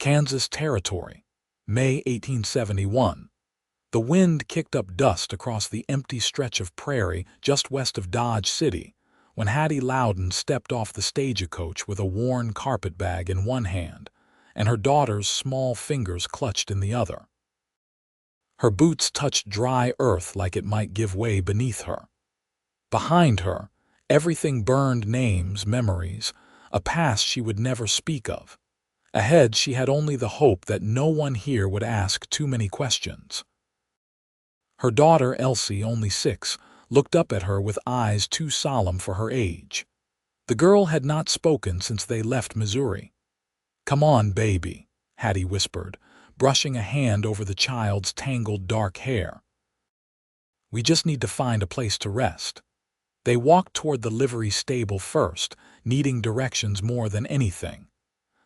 Kansas Territory, May 1871. The wind kicked up dust across the empty stretch of prairie just west of Dodge City when Hattie Louden stepped off the stagecoach with a worn carpetbag in one hand and her daughter's small fingers clutched in the other. Her boots touched dry earth like it might give way beneath her. Behind her, everything burned names, memories, a past she would never speak of. Ahead, she had only the hope that no one here would ask too many questions. Her daughter, Elsie, only 6, looked up at her with eyes too solemn for her age. The girl had not spoken since they left Missouri. "Come on, baby," Hattie whispered, brushing a hand over the child's tangled dark hair. "We just need to find a place to rest." They walked toward the livery stable first, needing directions more than anything.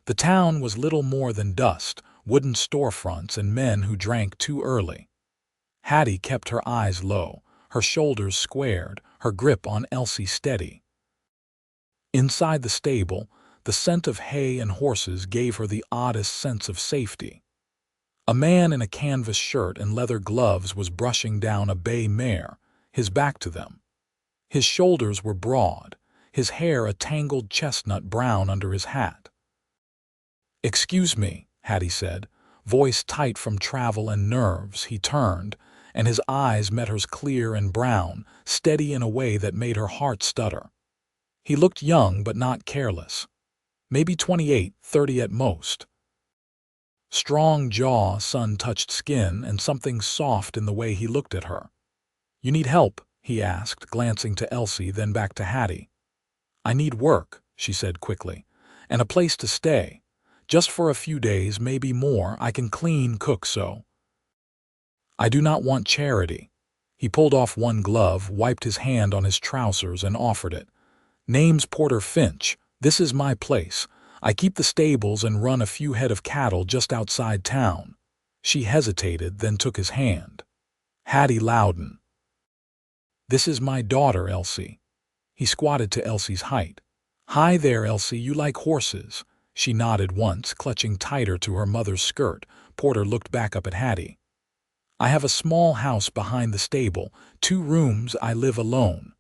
The town was little more than dust, wooden storefronts, and men who drank too early. Hattie kept her eyes low, her shoulders squared, her grip on Elsie steady. Inside the stable, the scent of hay and horses gave her the oddest sense of safety. A man in a canvas shirt and leather gloves was brushing down a bay mare, his back to them. His shoulders were broad, his hair a tangled chestnut brown under his hat. "Excuse me," Hattie said, voice tight from travel and nerves. He turned, and his eyes met hers clear and brown, steady in a way that made her heart stutter. He looked young but not careless. Maybe 28, 30 at most. Strong jaw, sun-touched skin, and something soft in the way he looked at her. "You need help?" he asked, glancing to Elsie, then back to Hattie. "I need work," she said quickly, "and a place to stay. Just for a few days, maybe more. I can clean, cook, so." "I do not want charity." He pulled off one glove, wiped his hand on his trousers, and offered it. "Name's Porter Finch. This is my place. I keep the stables and run a few head of cattle just outside town." She hesitated, then took his hand. "Hattie Louden." "This is my daughter, Elsie." He squatted to Elsie's height. "Hi there, Elsie, you like horses?" She nodded once, clutching tighter to her mother's skirt. Porter looked back up at Hattie. "I have a small house behind the stable, 2 rooms. I live alone."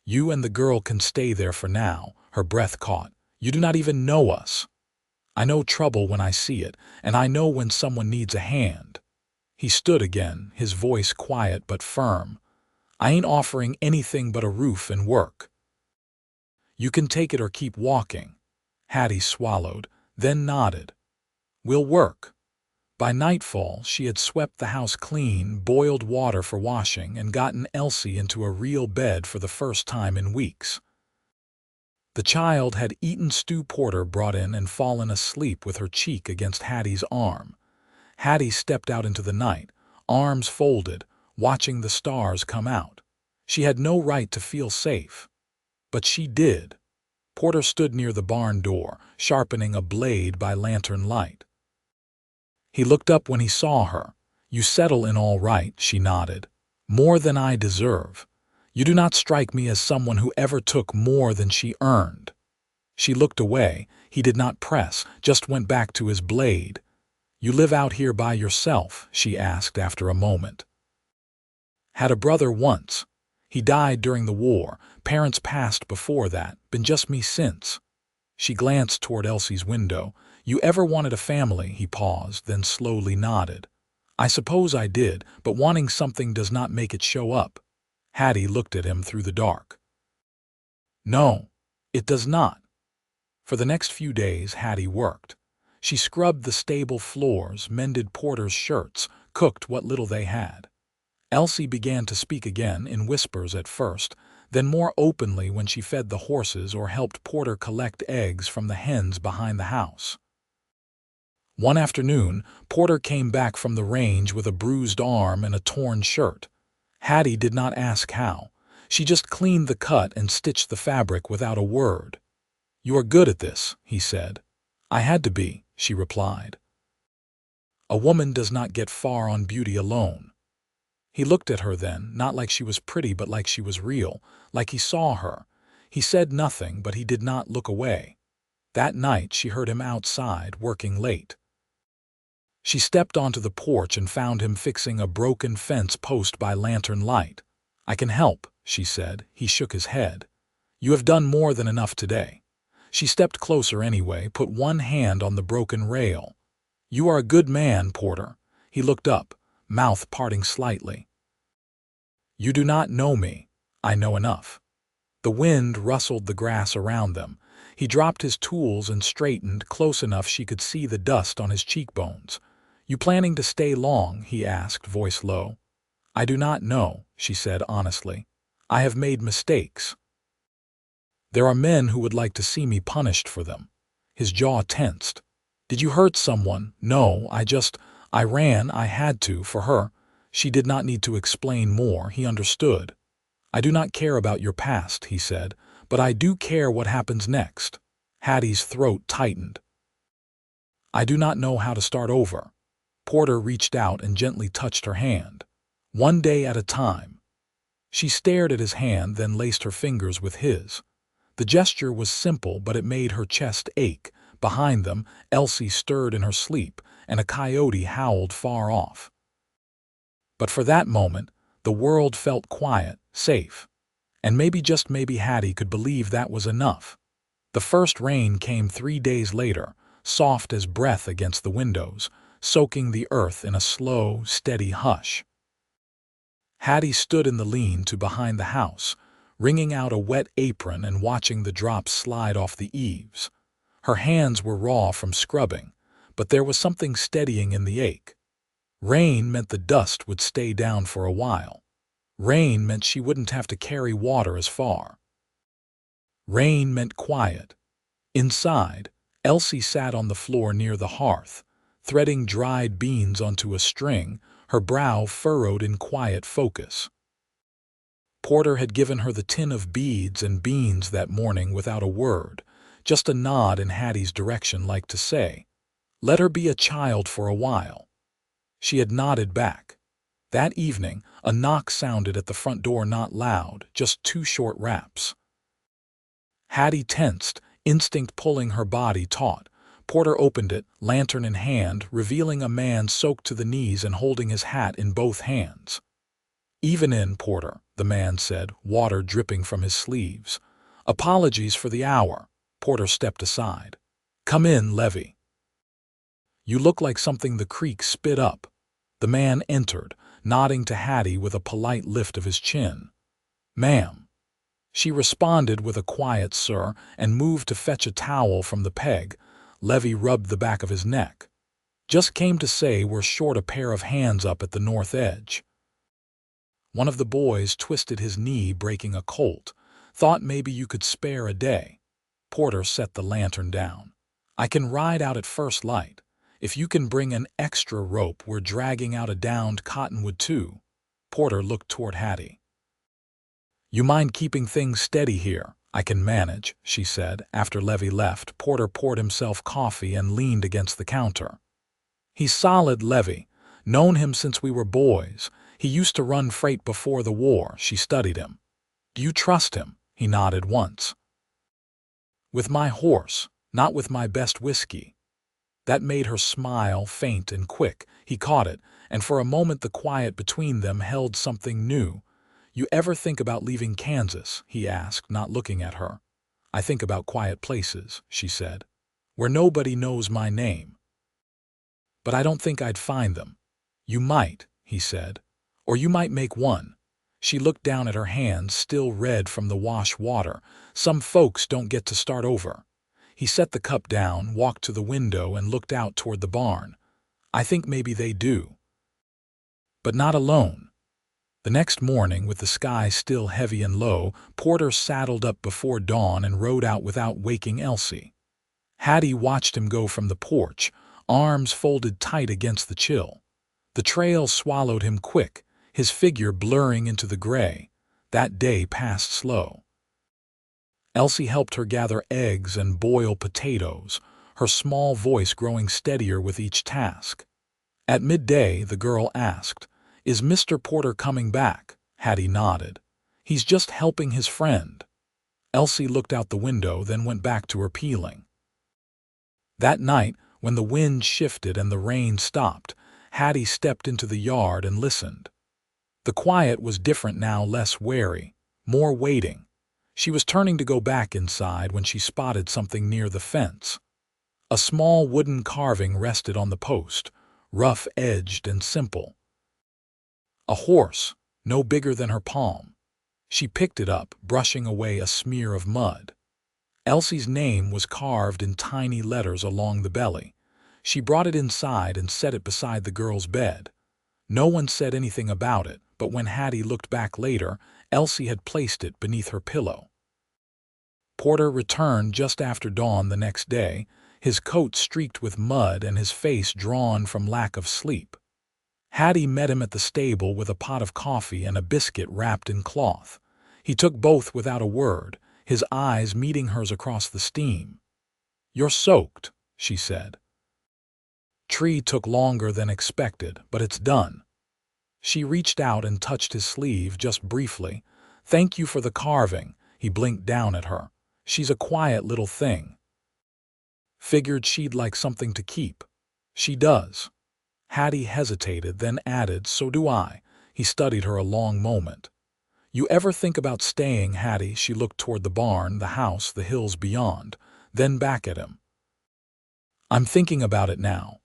"You and the girl can stay there for now." Her breath caught. "You do not even know us." "I know trouble when I see it, and I know when someone needs a hand." He stood again, his voice quiet but firm. "I ain't offering anything but a roof and work. You can take it or keep walking." Hattie swallowed, then nodded. "We'll work." By nightfall, she had swept the house clean, boiled water for washing, and gotten Elsie into a real bed for the first time in weeks. The child had eaten stew Porter brought in and fallen asleep with her cheek against Hattie's arm. Hattie stepped out into the night, arms folded, watching the stars come out. She had no right to feel safe. But she did. Porter stood near the barn door, sharpening a blade by lantern light. He looked up when he saw her. "You settle in all right," she nodded. "More than I deserve. You do not strike me as someone who ever took more than she earned." She looked away. He did not press, just went back to his blade. "You live out here by yourself?" she asked after a moment. "Had a brother once. He died during the war. Parents passed before that. Been just me since." She glanced toward Elsie's window. "You ever wanted a family?" He paused, then slowly nodded. "I suppose I did, but wanting something does not make it show up." Hattie looked at him through the dark. "No, it does not." For the next few days, Hattie worked. She scrubbed the stable floors, mended Porter's shirts, cooked what little they had. Elsie began to speak again, in whispers at first, then more openly when she fed the horses or helped Porter collect eggs from the hens behind the house. One afternoon, Porter came back from the range with a bruised arm and a torn shirt. Hattie did not ask how. She just cleaned the cut and stitched the fabric without a word. "You are good at this," he said. "I had to be," she replied. "A woman does not get far on beauty alone." He looked at her then, not like she was pretty but like she was real, like he saw her. He said nothing, but he did not look away. That night she heard him outside, working late. She stepped onto the porch and found him fixing a broken fence post by lantern light. "I can help," she said. He shook his head. "You have done more than enough today." She stepped closer anyway, put one hand on the broken rail. "You are a good man, Porter." He looked up, mouth parting slightly. "You do not know me. I know enough." The wind rustled the grass around them. He dropped his tools and straightened close enough she could see the dust on his cheekbones. "You planning to stay long?" he asked, voice low. "I do not know," she said honestly. "I have made mistakes. There are men who would like to see me punished for them." His jaw tensed. "Did you hurt someone?" "No, I ran, I had to, for her." She did not need to explain more, he understood. "I do not care about your past," he said, "but I do care what happens next." Hattie's throat tightened. "I do not know how to start over." Porter reached out and gently touched her hand. "One day at a time." She stared at his hand, then laced her fingers with his. The gesture was simple, but it made her chest ache. Behind them, Elsie stirred in her sleep, and a coyote howled far off. But for that moment, the world felt quiet, safe. And maybe, just maybe, Hattie could believe that was enough. The first rain came 3 days later, soft as breath against the windows, soaking the earth in a slow, steady hush. Hattie stood in the lean-to behind the house, wringing out a wet apron and watching the drops slide off the eaves. Her hands were raw from scrubbing, but there was something steadying in the ache. Rain meant the dust would stay down for a while. Rain meant she wouldn't have to carry water as far. Rain meant quiet. Inside, Elsie sat on the floor near the hearth, threading dried beans onto a string, her brow furrowed in quiet focus. Porter had given her the tin of beads and beans that morning without a word, just a nod in Hattie's direction, like to say, "Let her be a child for a while." She had nodded back. That evening, a knock sounded at the front door, not loud, just 2 short raps. Hattie tensed, instinct pulling her body taut. Porter opened it, lantern in hand, revealing a man soaked to the knees and holding his hat in both hands. "Even in, Porter," the man said, water dripping from his sleeves. "Apologies for the hour." Porter stepped aside. "Come in, Levy. You look like something the creek spit up." The man entered, nodding to Hattie with a polite lift of his chin. "Ma'am." She responded with a quiet "sir" and moved to fetch a towel from the peg. Levy rubbed the back of his neck. "Just came to say we're short a pair of hands up at the north edge." One of the boys twisted his knee, breaking a colt. "Thought maybe you could spare a day." Porter set the lantern down. "I can ride out at first light. If you can bring an extra rope, we're dragging out a downed cottonwood too." Porter looked toward Hattie. "You mind keeping things steady here?" "I can manage," she said. After Levy left, Porter poured himself coffee and leaned against the counter. "He's solid, Levy. Known him since we were boys. He used to run freight before the war." She studied him. "Do you trust him?" He nodded once. "With my horse, not with my best whiskey." That made her smile, faint and quick. He caught it, and for a moment the quiet between them held something new. "You ever think about leaving Kansas?" he asked, not looking at her. "I think about quiet places," she said, "where nobody knows my name. But I don't think I'd find them." "You might," he said, "or you might make one." She looked down at her hands, still red from the wash water. "Some folks don't get to start over." He set the cup down, walked to the window, and looked out toward the barn. "I think maybe they do. But not alone." The next morning, with the sky still heavy and low, Porter saddled up before dawn and rode out without waking Elsie. Hattie watched him go from the porch, arms folded tight against the chill. The trail swallowed him quick, his figure blurring into the gray. That day passed slow. Elsie helped her gather eggs and boil potatoes, her small voice growing steadier with each task. At midday, the girl asked, "Is Mr. Porter coming back?" Hattie nodded. "He's just helping his friend." Elsie looked out the window, then went back to her peeling. That night, when the wind shifted and the rain stopped, Hattie stepped into the yard and listened. The quiet was different now, less wary, more waiting. She was turning to go back inside when she spotted something near the fence. A small wooden carving rested on the post, rough-edged and simple. A horse, no bigger than her palm. She picked it up, brushing away a smear of mud. Elsie's name was carved in tiny letters along the belly. She brought it inside and set it beside the girl's bed. No one said anything about it, but when Hattie looked back later, Elsie had placed it beneath her pillow. Porter returned just after dawn the next day, his coat streaked with mud and his face drawn from lack of sleep. Hattie met him at the stable with a pot of coffee and a biscuit wrapped in cloth. He took both without a word, his eyes meeting hers across the steam. "You're soaked," she said. "Tree took longer than expected, but it's done." She reached out and touched his sleeve just briefly. "Thank you for the carving." He blinked down at her. "She's a quiet little thing. Figured she'd like something to keep." "She does." Hattie hesitated, then added, "So do I." He studied her a long moment. "You ever think about staying, Hattie?" She looked toward the barn, the house, the hills beyond, then back at him. "I'm thinking about it now."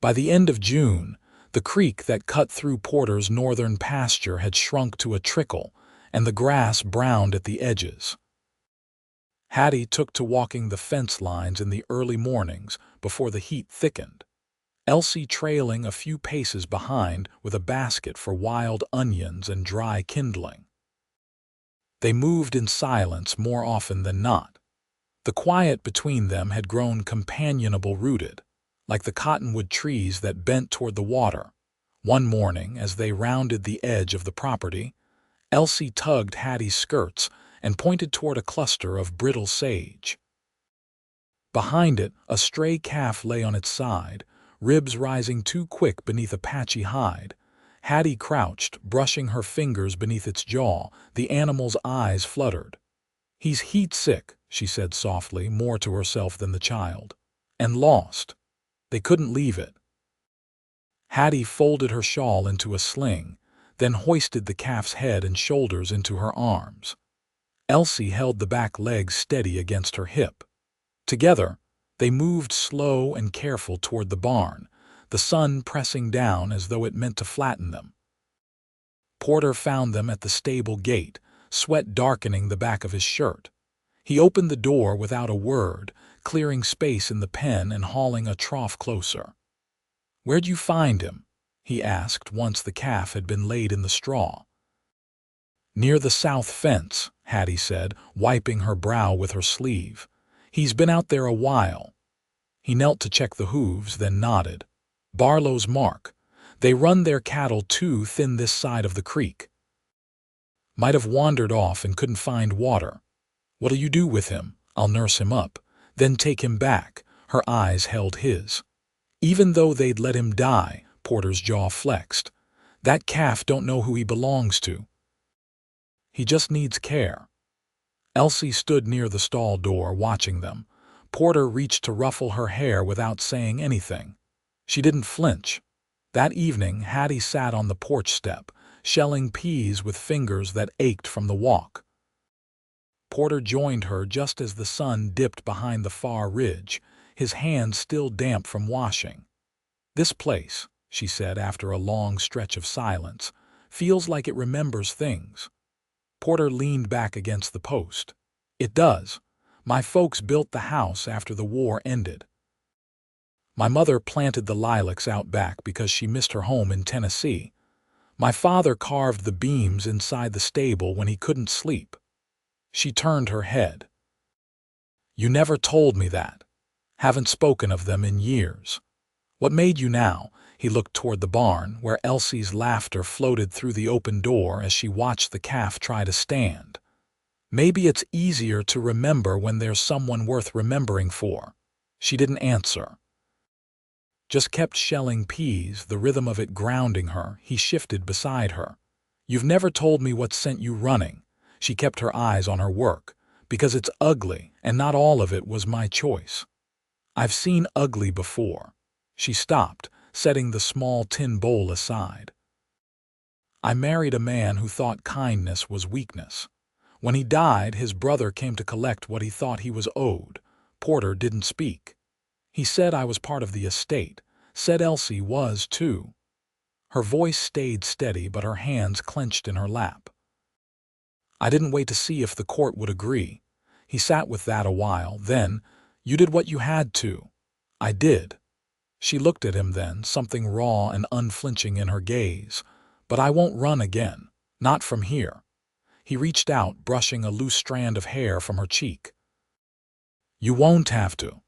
By the end of June, the creek that cut through Porter's northern pasture had shrunk to a trickle, and the grass browned at the edges. Hattie took to walking the fence lines in the early mornings before the heat thickened, Elsie trailing a few paces behind with a basket for wild onions and dry kindling. They moved in silence more often than not. The quiet between them had grown companionable, rooted, like the cottonwood trees that bent toward the water. One morning, as they rounded the edge of the property, Elsie tugged Hattie's skirts and pointed toward a cluster of brittle sage. Behind it, a stray calf lay on its side, ribs rising too quick beneath a patchy hide. Hattie crouched, brushing her fingers beneath its jaw. The animal's eyes fluttered. "He's heat-sick," she said softly, more to herself than the child. "And lost. They couldn't leave it." Hattie folded her shawl into a sling, then hoisted the calf's head and shoulders into her arms. Elsie held the back legs steady against her hip. Together, they moved slow and careful toward the barn, the sun pressing down as though it meant to flatten them. Porter found them at the stable gate, sweat darkening the back of his shirt. He opened the door without a word, clearing space in the pen and hauling a trough closer. "Where'd you find him?" he asked once the calf had been laid in the straw. "Near the south fence," Hattie said, wiping her brow with her sleeve. "He's been out there a while." He knelt to check the hooves, then nodded. "Barlow's mark. They run their cattle too thin this side of the creek. Might have wandered off and couldn't find water. What'll you do with him?" "I'll nurse him up, then take him back." Her eyes held his. "Even though they'd let him die," Porter's jaw flexed. "That calf don't know who he belongs to. He just needs care." Elsie stood near the stall door, watching them. Porter reached to ruffle her hair without saying anything. She didn't flinch. That evening, Hattie sat on the porch step, shelling peas with fingers that ached from the walk. Porter joined her just as the sun dipped behind the far ridge, his hands still damp from washing. "This place," she said after a long stretch of silence, "feels like it remembers things." Porter leaned back against the post. "It does. My folks built the house after the war ended. My mother planted the lilacs out back because she missed her home in Tennessee. My father carved the beams inside the stable when he couldn't sleep." She turned her head. "You never told me that. Haven't spoken of them in years. What made you now?" He looked toward the barn, where Elsie's laughter floated through the open door as she watched the calf try to stand. "Maybe it's easier to remember when there's someone worth remembering for." She didn't answer. Just kept shelling peas, the rhythm of it grounding her. He shifted beside her. "You've never told me what sent you running." She kept her eyes on her work. "Because it's ugly, and not all of it was my choice." I've seen ugly before. She stopped, setting the small tin bowl aside. I married a man who thought kindness was weakness. When he died, his brother came to collect what he thought he was owed. Porter didn't speak. He said I was part of the estate, said Elsie was too. Her voice stayed steady, but her hands clenched in her lap. I didn't wait to see if the court would agree. He sat with that a while, then, "You did what you had to." "I did." She looked at him then, something raw and unflinching in her gaze. "But I won't run again. Not from here." He reached out, brushing a loose strand of hair from her cheek. "You won't have to."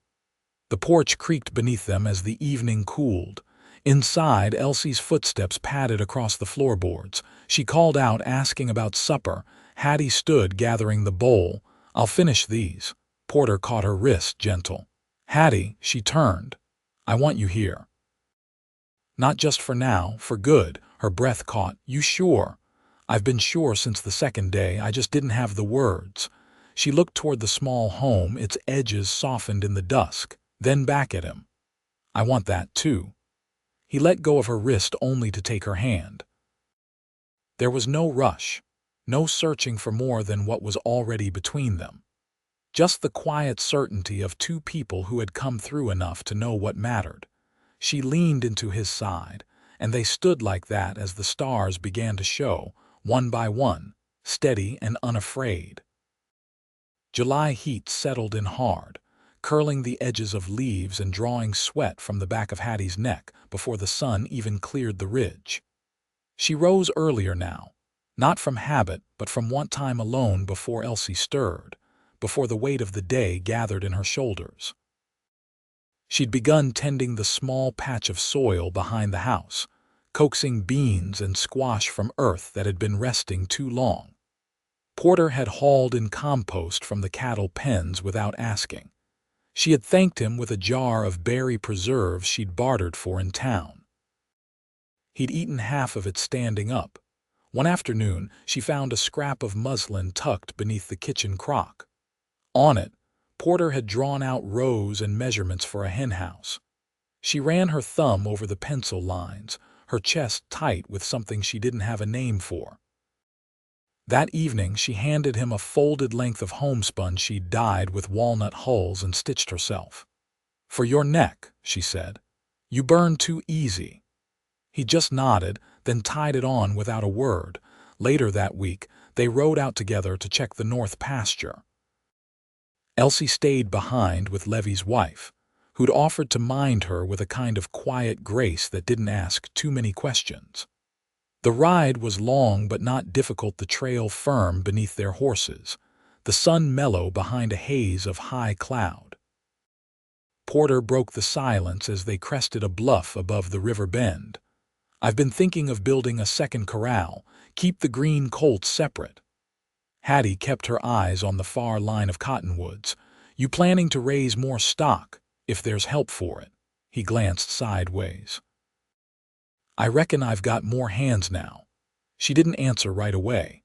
The porch creaked beneath them as the evening cooled. Inside, Elsie's footsteps padded across the floorboards. She called out, asking about supper. Hattie stood, gathering the bowl. "I'll finish these." Porter caught her wrist, gentle. "Hattie," she turned. "I want you here." "Not just for now, for good." Her breath caught. "You sure?" "I've been sure since the second day, I just didn't have the words." She looked toward the small home, its edges softened in the dusk, then back at him. "I want that too." He let go of her wrist only to take her hand. There was no rush, no searching for more than what was already between them. Just the quiet certainty of two people who had come through enough to know what mattered. She leaned into his side, and they stood like that as the stars began to show, one by one, steady and unafraid. July heat settled in hard, curling the edges of leaves and drawing sweat from the back of Hattie's neck before the sun even cleared the ridge. She rose earlier now, not from habit but from want time alone before Elsie stirred, before the weight of the day gathered in her shoulders. She'd begun tending the small patch of soil behind the house, coaxing beans and squash from earth that had been resting too long. Porter had hauled in compost from the cattle pens without asking. She had thanked him with a jar of berry preserves she'd bartered for in town. He'd eaten half of it standing up. One afternoon, she found a scrap of muslin tucked beneath the kitchen crock. On it, Porter had drawn out rows and measurements for a henhouse. She ran her thumb over the pencil lines, her chest tight with something she didn't have a name for. That evening, she handed him a folded length of homespun she'd dyed with walnut hulls and stitched herself. "For your neck," she said. "You burn too easy." He just nodded, then tied it on without a word. Later that week, they rode out together to check the north pasture. Elsie stayed behind with Levy's wife, who'd offered to mind her with a kind of quiet grace that didn't ask too many questions. The ride was long but not difficult, the trail firm beneath their horses, the sun mellow behind a haze of high cloud. Porter broke the silence as they crested a bluff above the river bend. "I've been thinking of building a second corral, keep the green colts separate." Hattie kept her eyes on the far line of cottonwoods. "You planning to raise more stock, if there's help for it?" He glanced sideways. "I reckon I've got more hands now." She didn't answer right away.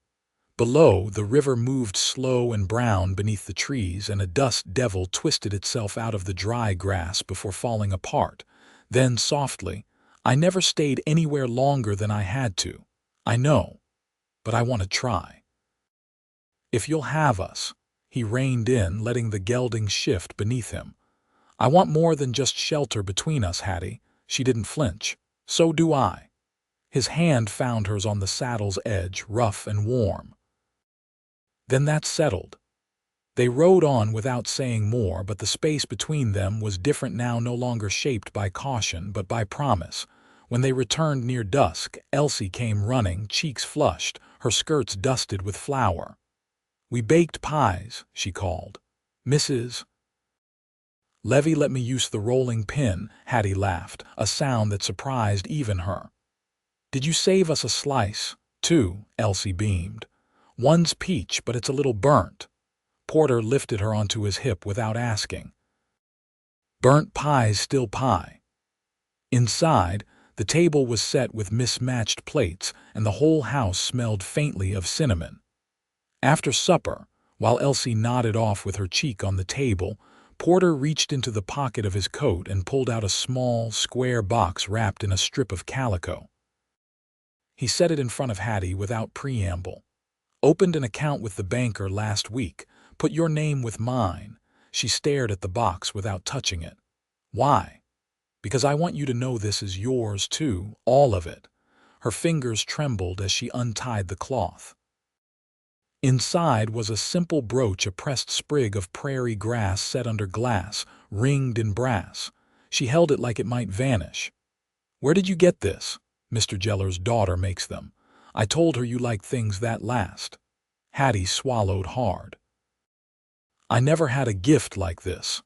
Below, the river moved slow and brown beneath the trees, and a dust devil twisted itself out of the dry grass before falling apart. Then, softly, "I never stayed anywhere longer than I had to. I know. But I want to try." "If you'll have us." He reined in, letting the gelding shift beneath him. "I want more than just shelter between us, Hattie." She didn't flinch. "So do I." His hand found hers on the saddle's edge, rough and warm. Then that settled. They rode on without saying more, but the space between them was different now, no longer shaped by caution but by promise. When they returned near dusk, Elsie came running, cheeks flushed, her skirts dusted with flour. "We baked pies," she called. "Mrs. Levy let me use the rolling pin." Hattie laughed, a sound that surprised even her. "Did you save us a slice, too?" Elsie beamed. "One's peach, but it's a little burnt." Porter lifted her onto his hip without asking. Burnt pie's still pie. Inside, the table was set with mismatched plates, and the whole house smelled faintly of cinnamon. After supper, while Elsie nodded off with her cheek on the table, Porter reached into the pocket of his coat and pulled out a small, square box wrapped in a strip of calico. He set it in front of Hattie without preamble. "Opened an account with the banker last week. Put your name with mine." She stared at the box without touching it. "Why?" "Because I want you to know this is yours too, all of it." Her fingers trembled as she untied the cloth. Inside was a simple brooch, a pressed sprig of prairie grass set under glass, ringed in brass. She held it like it might vanish. "Where did you get this?" "Mr. Jeller's daughter makes them. I told her you liked things that last." Hattie swallowed hard. "I never had a gift like this.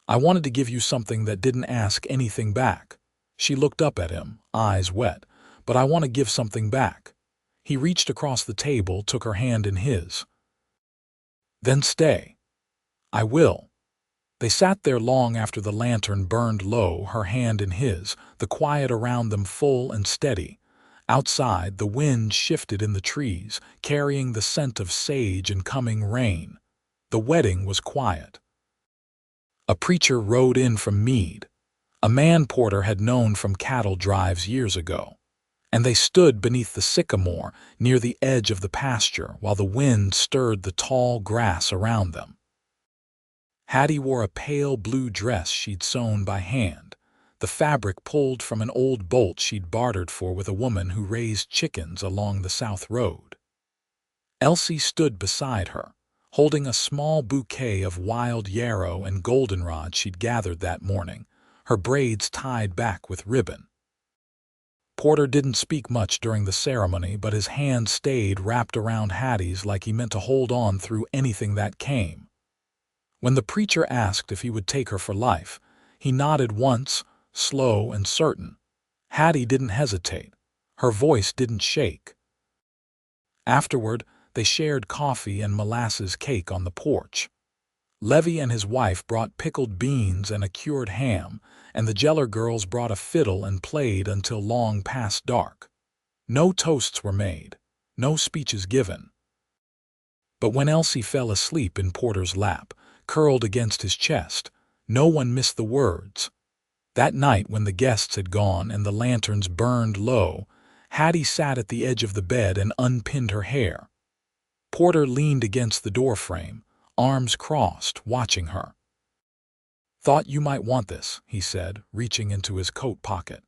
I wanted to give you something that didn't ask anything back." She looked up at him, eyes wet. "But I want to give something back." He reached across the table, took her hand in his. "Then stay." "I will." They sat there long after the lantern burned low, her hand in his, the quiet around them full and steady. Outside, the wind shifted in the trees, carrying the scent of sage and coming rain. The wedding was quiet. A preacher rode in from Meade, a man Porter had known from cattle drives years ago, and they stood beneath the sycamore near the edge of the pasture while the wind stirred the tall grass around them. Hattie wore a pale blue dress she'd sewn by hand, the fabric pulled from an old bolt she'd bartered for with a woman who raised chickens along the South Road. Elsie stood beside her, holding a small bouquet of wild yarrow and goldenrod she'd gathered that morning, her braids tied back with ribbon. Porter didn't speak much during the ceremony, but his hand stayed wrapped around Hattie's like he meant to hold on through anything that came. When the preacher asked if he would take her for life, he nodded once, slow and certain. Hattie didn't hesitate. Her voice didn't shake. Afterward, they shared coffee and molasses cake on the porch. Levy and his wife brought pickled beans and a cured ham, and the Jeller girls brought a fiddle and played until long past dark. No toasts were made, no speeches given. But when Elsie fell asleep in Porter's lap, curled against his chest, no one missed the words. That night, when the guests had gone and the lanterns burned low, Hattie sat at the edge of the bed and unpinned her hair. Porter leaned against the doorframe, arms crossed, watching her. "Thought you might want this," he said, reaching into his coat pocket.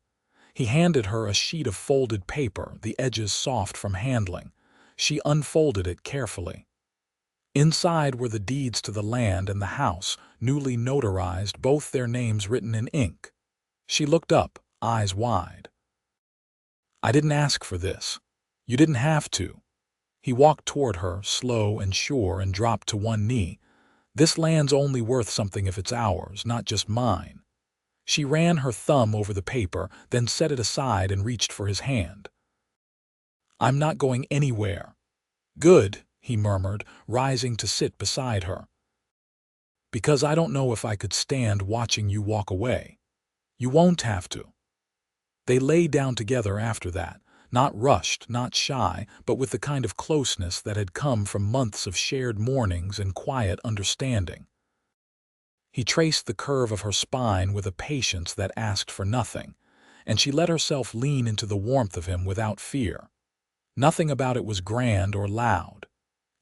He handed her a sheet of folded paper, the edges soft from handling. She unfolded it carefully. Inside were the deeds to the land and the house, newly notarized, both their names written in ink. She looked up, eyes wide. "I didn't ask for this. You didn't have to." He walked toward her, slow and sure, and dropped to one knee. "This land's only worth something if it's ours, not just mine." She ran her thumb over the paper, then set it aside and reached for his hand. "I'm not going anywhere." "Good," he murmured, rising to sit beside her. "Because I don't know if I could stand watching you walk away." "You won't have to." They lay down together after that, not rushed, not shy, but with the kind of closeness that had come from months of shared mornings and quiet understanding. He traced the curve of her spine with a patience that asked for nothing, and she let herself lean into the warmth of him without fear. Nothing about it was grand or loud.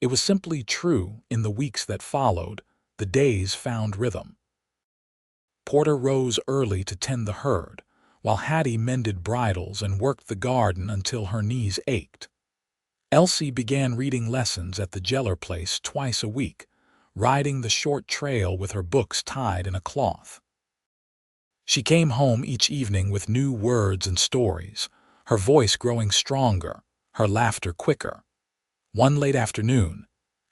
It was simply true. In the weeks that followed, the days found rhythm. Porter rose early to tend the herd, while Hattie mended bridles and worked the garden until her knees ached. Elsie began reading lessons at the Jeller place twice a week, riding the short trail with her books tied in a cloth. She came home each evening with new words and stories, her voice growing stronger, her laughter quicker. One late afternoon,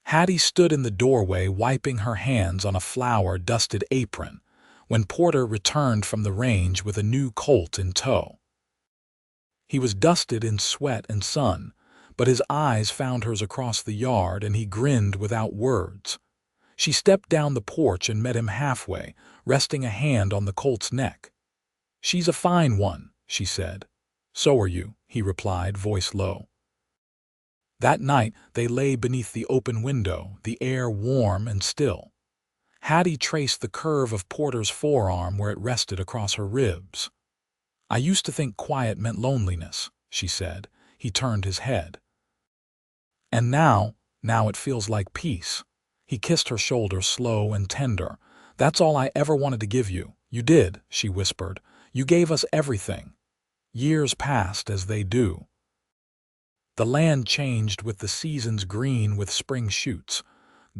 Hattie stood in the doorway wiping her hands on a flour-dusted apron when Porter returned from the range with a new colt in tow. He was dusted in sweat and sun, but his eyes found hers across the yard and he grinned without words. She stepped down the porch and met him halfway, resting a hand on the colt's neck. "She's a fine one," she said. "So are you," he replied, voice low. That night they lay beneath the open window, the air warm and still. Hattie traced the curve of Porter's forearm where it rested across her ribs. "I used to think quiet meant loneliness," she said. He turned his head. "And now it feels like peace." He kissed her shoulder, slow and tender. "That's all I ever wanted to give you." "You did," she whispered. "You gave us everything." Years passed as they do. The land changed with the seasons, green with spring shoots,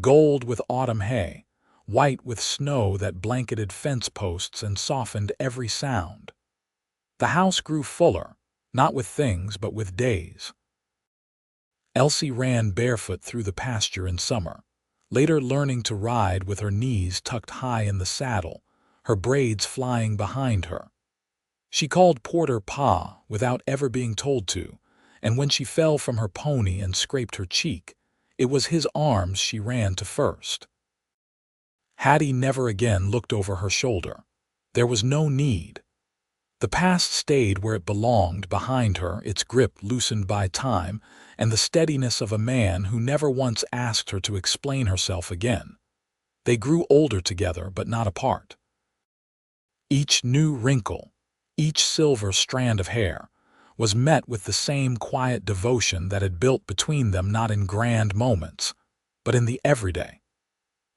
gold with autumn hay, white with snow that blanketed fence posts and softened every sound. The house grew fuller, not with things but with days. Elsie ran barefoot through the pasture in summer, later learning to ride with her knees tucked high in the saddle, her braids flying behind her. She called Porter Pa without ever being told to, and when she fell from her pony and scraped her cheek, it was his arms she ran to first. Hattie never again looked over her shoulder. There was no need. The past stayed where it belonged, behind her, its grip loosened by time, and the steadiness of a man who never once asked her to explain herself again. They grew older together, but not apart. Each new wrinkle, each silver strand of hair, was met with the same quiet devotion that had built between them, not in grand moments, but in the everyday.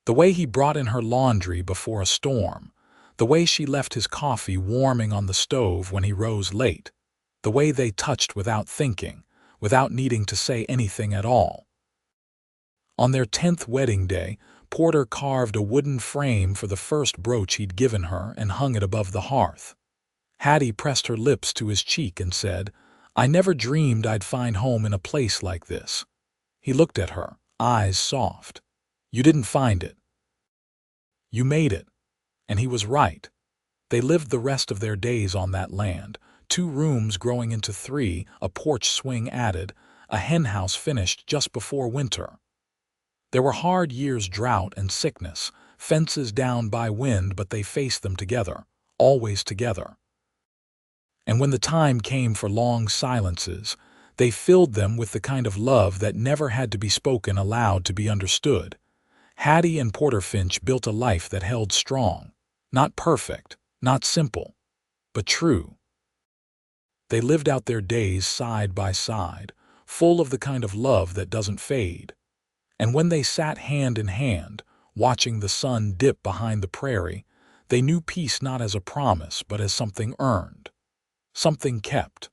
The way he brought in her laundry before a storm, the way she left his coffee warming on the stove when he rose late, the way they touched without thinking, without needing to say anything at all. On their 10th wedding day, Porter carved a wooden frame for the first brooch he'd given her and hung it above the hearth. Hattie pressed her lips to his cheek and said, "I never dreamed I'd find home in a place like this." He looked at her, eyes soft. "You didn't find it. You made it." And he was right. They lived the rest of their days on that land, 2 rooms growing into 3, a porch swing added, a henhouse finished just before winter. There were hard years, drought and sickness, fences down by wind, but they faced them together, always together. And when the time came for long silences, they filled them with the kind of love that never had to be spoken aloud to be understood. Hattie and Porter Finch built a life that held strong. Not perfect, not simple, but true. They lived out their days side by side, full of the kind of love that doesn't fade. And when they sat hand in hand, watching the sun dip behind the prairie, they knew peace not as a promise but as something earned, something kept.